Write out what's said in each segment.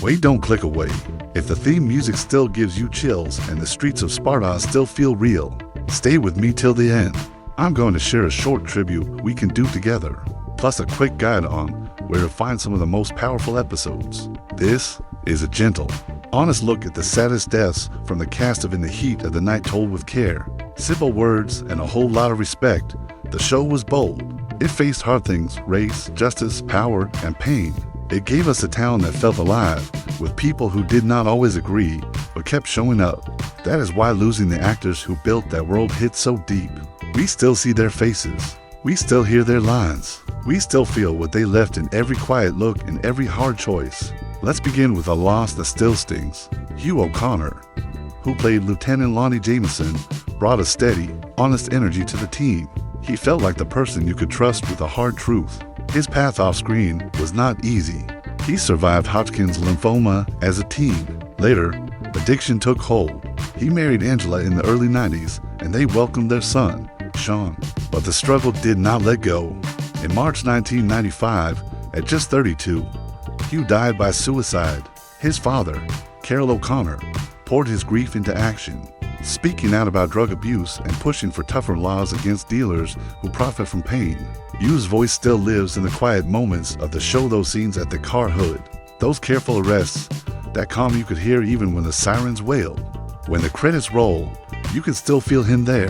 Wait, don't click away. If the theme music still gives you chills and the streets of Sparta still feel real, stay with me till the end. I'm going to share a short tribute we can do together, plus a quick guide on where to find some of the most powerful episodes. This is a gentle, honest look at the saddest deaths from the cast of In the Heat of the Night, told with care, simple words, and a whole lot of respect. The show was bold. It faced hard things: race, justice, power, and pain. It gave us a town that felt alive, with people who did not always agree, but kept showing up. That is why losing the actors who built that world hit so deep. We still see their faces. We still hear their lines. We still feel what they left in every quiet look and every hard choice. Let's begin with a loss that still stings. Hugh O'Connor, who played Lieutenant Lonnie Jameson, brought a steady, honest energy to the team. He felt like the person you could trust with the hard truth. His path off screen was not easy. He survived Hodgkin's lymphoma as a teen. Later, addiction took hold. He married Angela in the early 90s, and they welcomed their son, Sean. But the struggle did not let go. In March 1995, at just 32, Hugh died by suicide. His father, Carroll O'Connor, poured his grief into action, speaking out about drug abuse and pushing for tougher laws against dealers who profit from pain. Hugh's voice still lives in the quiet moments of the show, those scenes at the car hood, those careful arrests, that calm you could hear even when the sirens wailed. When the credits roll, you can still feel him there.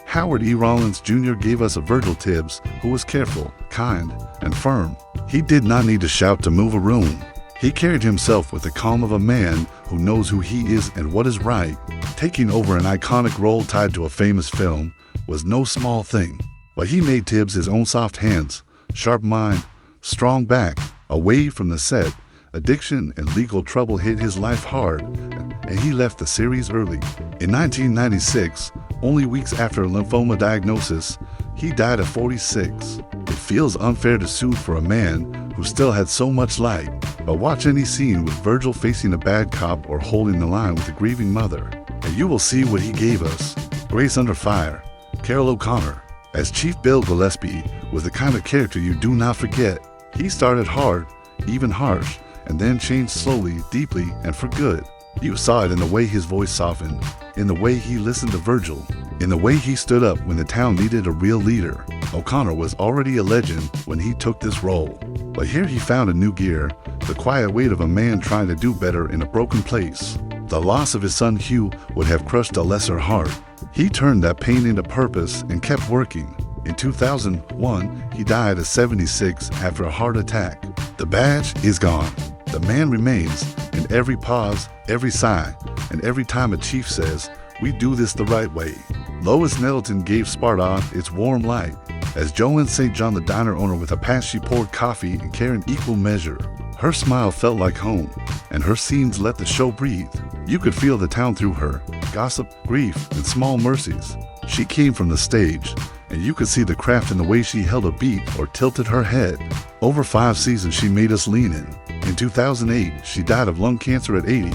Howard E. Rollins Jr. gave us a Virgil Tibbs who was careful, kind, and firm. He did not need to shout to move a room. He carried himself with the calm of a man who knows who he is and what is right. Taking over an iconic role tied to a famous film was no small thing. But he made Tibbs his own: soft hands, sharp mind, strong back. Away from the set, addiction and legal trouble hit his life hard, and he left the series early. In 1996, only weeks after a lymphoma diagnosis, he died at 46. It feels unfair to sue for a man who still had so much light. But watch any scene with Virgil facing a bad cop or holding the line with a grieving mother, and you will see what he gave us. Grace Under Fire, Carroll O'Connor, as Chief Bill Gillespie, was the kind of character you do not forget. He started hard, even harsh, and then changed slowly, deeply, and for good. You saw it in the way his voice softened, in the way he listened to Virgil, in the way he stood up when the town needed a real leader. O'Connor was already a legend when he took this role. But here he found a new gear, the quiet weight of a man trying to do better in a broken place. The loss of his son Hugh would have crushed a lesser heart. He turned that pain into purpose and kept working. In 2001, he died at 76 after a heart attack. The badge is gone. The man remains in every pause, every sigh, and every time a chief says, "We do this the right way." Lois Nettleton gave Sparta its warm light. As Joanne St. John, the diner owner, with a pass she poured coffee and care in equal measure. Her smile felt like home, and her scenes let the show breathe. You could feel the town through her, gossip, grief, and small mercies. She came from the stage, and you could see the craft in the way she held a beat or tilted her head. Over 5 seasons, she made us lean in. In 2008, she died of lung cancer at 80.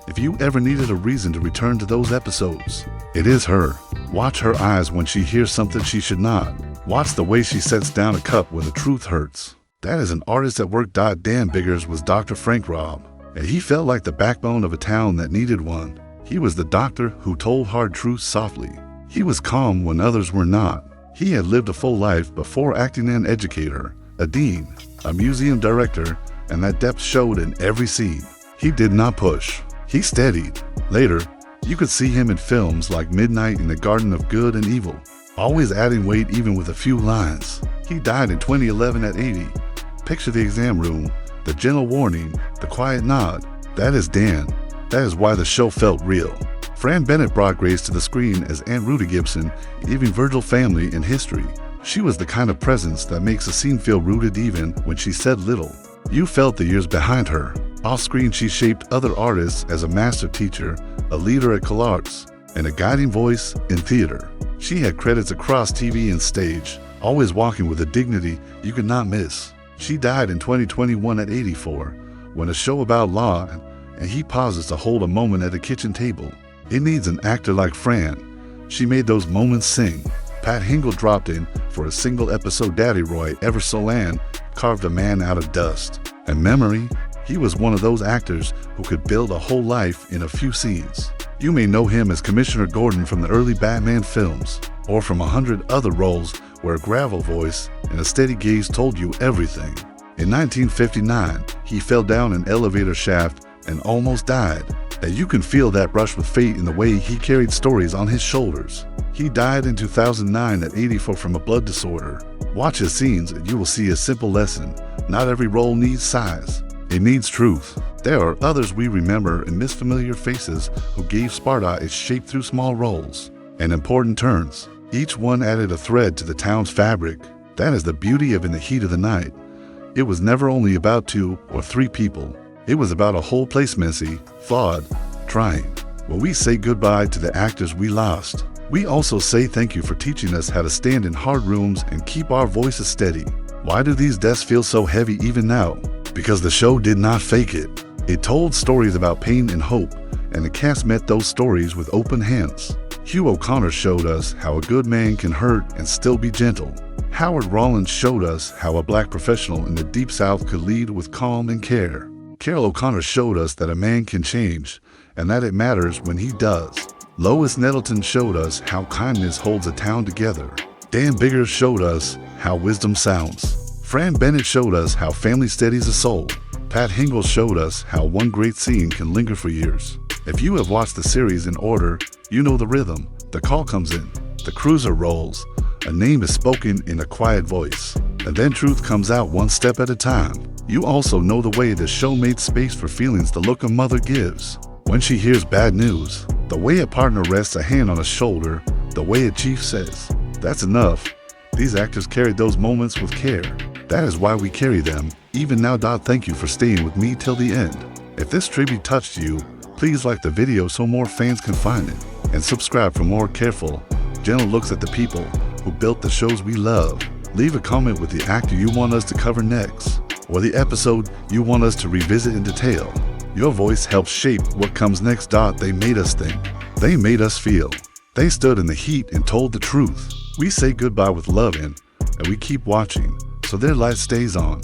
If you ever needed a reason to return to those episodes, it is her. Watch her eyes when she hears something she should not. Watch the way she sets down a cup when the truth hurts. That is an artist at work. Dan Biggers was Dr. Frank Robb, and he felt like the backbone of a town that needed one. He was the doctor who told hard truths softly. He was calm when others were not. He had lived a full life before acting an educator, a dean, a museum director, and that depth showed in every scene. He did not push. He steadied. Later, you could see him in films like Midnight in the Garden of Good and Evil, always adding weight even with a few lines. He died in 2011 at 80. Picture the exam room, the gentle warning, the quiet nod. That is Dan. That is why the show felt real. Fran Bennett brought grace to the screen as Aunt Rudy Gibson, giving Virgil family and history. She was the kind of presence that makes a scene feel rooted even when she said little. You felt the years behind her. Off-screen, she shaped other artists as a master teacher, a leader at CalArts, and a guiding voice in theater. She had credits across TV and stage, always walking with a dignity you could not miss. She died in 2021 at 84, when a show about law, and he pauses to hold a moment at a kitchen table. It needs an actor like Fran. She made those moments sing. Pat Hingle dropped in for a single episode. Daddy Roy Eversolan carved a man out of dust. And memory, He was one of those actors who could build a whole life in a few scenes. You may know him as Commissioner Gordon from the early Batman films, or from 100 other roles where a gravel voice and a steady gaze told you everything. In 1959, he fell down an elevator shaft and almost died. And you can feel that rush with fate in the way he carried stories on his shoulders. He died in 2009 at 84 from a blood disorder. Watch his scenes and you will see a simple lesson. Not every role needs size. It needs truth. There are others we remember and miss, familiar faces who gave Sparta its shape through small roles and important turns. Each one added a thread to the town's fabric. That is the beauty of In the Heat of the Night. It was never only about 2 or 3 people. It was about a whole place, messy, flawed, trying. When we say goodbye to the actors we lost, we also say thank you for teaching us how to stand in hard rooms and keep our voices steady. Why do these deaths feel so heavy even now? Because the show did not fake it. It told stories about pain and hope, and the cast met those stories with open hands. Hugh O'Connor showed us how a good man can hurt and still be gentle. Howard Rollins showed us how a black professional in the Deep South could lead with calm and care. Carroll O'Connor showed us that a man can change, and that it matters when he does. Lois Nettleton showed us how kindness holds a town together. Dan Biggers showed us how wisdom sounds. Fran Bennett showed us how family steadies a soul. Pat Hingle showed us how one great scene can linger for years. If you have watched the series in order, you know the rhythm. The call comes in, the cruiser rolls, a name is spoken in a quiet voice, and then truth comes out one step at a time. You also know the way the show made space for feelings, the look a mother gives when she hears bad news, the way a partner rests a hand on a shoulder, the way a chief says, "That's enough." These actors carried those moments with care. That is why we carry them, even now. Thank you for staying with me till the end. If this tribute touched you, please like the video so more fans can find it, and subscribe for more careful, gentle looks at the people who built the shows we love. Leave a comment with the actor you want us to cover next, or the episode you want us to revisit in detail. Your voice helps shape what comes next. They made us think. They made us feel. They stood in the heat and told the truth. We say goodbye with love and we keep watching, so their light stays on.